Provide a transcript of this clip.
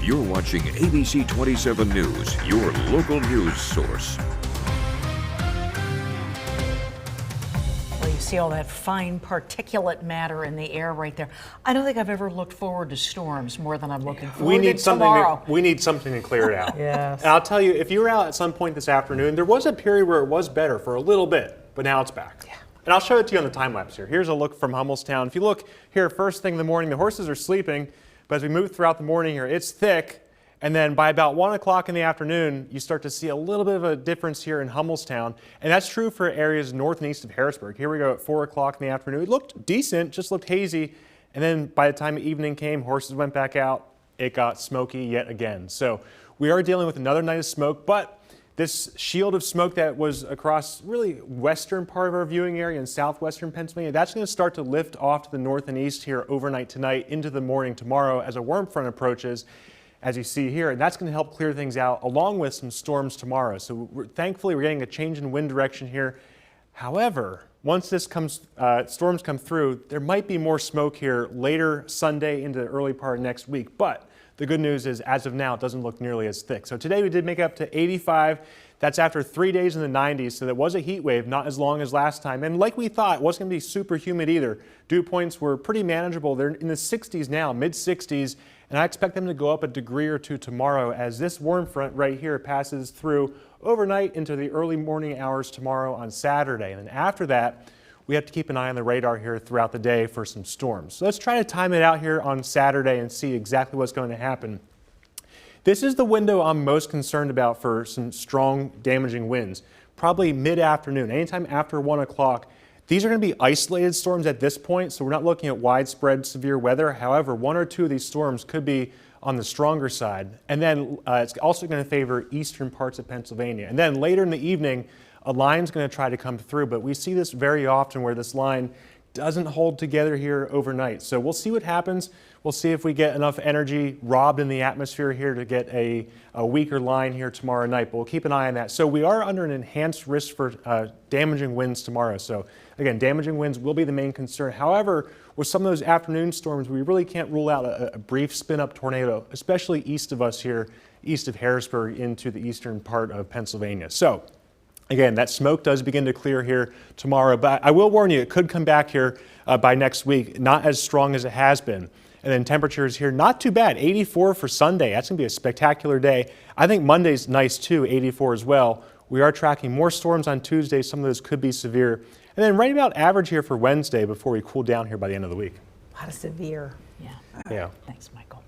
You're watching ABC27 News, your local news source. Well, you see all that fine particulate matter in the air right there. I don't think I've ever looked forward to storms more than I'm looking forward to tomorrow. We need something to clear it out. Yes. And I'll tell you, if you were out at some point this afternoon, there was a period where it was better for a little bit, but now it's back. Yeah. And I'll show it to you on the time lapse here. Here's a look from Hummelstown. If you look here, first thing in the morning, the horses are sleeping, but as we move throughout the morning here, it's thick. And then by about 1 o'clock in the afternoon, you start to see a little bit of a difference here in Hummelstown. And that's true for areas north and east of Harrisburg. Here we go at 4 o'clock in the afternoon. It looked decent, just looked hazy. And then by the time evening came, horses went back out. It got smoky yet again. So we are dealing with another night of smoke, but this shield of smoke that was across really western part of our viewing area in southwestern Pennsylvania, that's going to start to lift off to the north and east here overnight tonight into the morning tomorrow as a warm front approaches, as you see here, and that's going to help clear things out along with some storms tomorrow. So thankfully we're getting a change in wind direction here. However, once this storms come through, there might be more smoke here later Sunday into the early part of next week. But the good news is, as of now, it doesn't look nearly as thick. So today we did make it up to 85. That's after 3 days in the 90s. So that was a heat wave, not as long as last time. And like we thought, it wasn't going to be super humid either. Dew points were pretty manageable. They're in the 60s now, mid 60s. And I expect them to go up a degree or two tomorrow as this warm front right here passes through overnight into the early morning hours tomorrow on Saturday. And then after that, we have to keep an eye on the radar here throughout the day for some storms. So let's try to time it out here on Saturday and see exactly what's going to happen. This is the window I'm most concerned about for some strong damaging winds, probably mid-afternoon, anytime after 1 o'clock. These are going to be isolated storms at this point, so we're not looking at widespread severe weather. However, 1 or 2 of these storms could be on the stronger side. And then it's also going to favor eastern parts of Pennsylvania. And then later in the evening, a line's going to try to come through, but we see this very often where this line doesn't hold together here overnight. So we'll see what happens. We'll see if we get enough energy robbed in the atmosphere here to get a weaker line here tomorrow night, but we'll keep an eye on that. So we are under an enhanced risk for damaging winds tomorrow. So again, damaging winds will be the main concern. However, with some of those afternoon storms, we really can't rule out a brief spin-up tornado, especially east of us here, east of Harrisburg into the eastern part of Pennsylvania. So again, that smoke does begin to clear here tomorrow, but I will warn you, it could come back here by next week, not as strong as it has been. And then temperatures here, not too bad, 84 for Sunday. That's going to be a spectacular day. I think Monday's nice too, 84 as well. We are tracking more storms on Tuesday. Some of those could be severe. And then right about average here for Wednesday before we cool down here by the end of the week. A lot of severe. Yeah. Yeah. Thanks, Michael.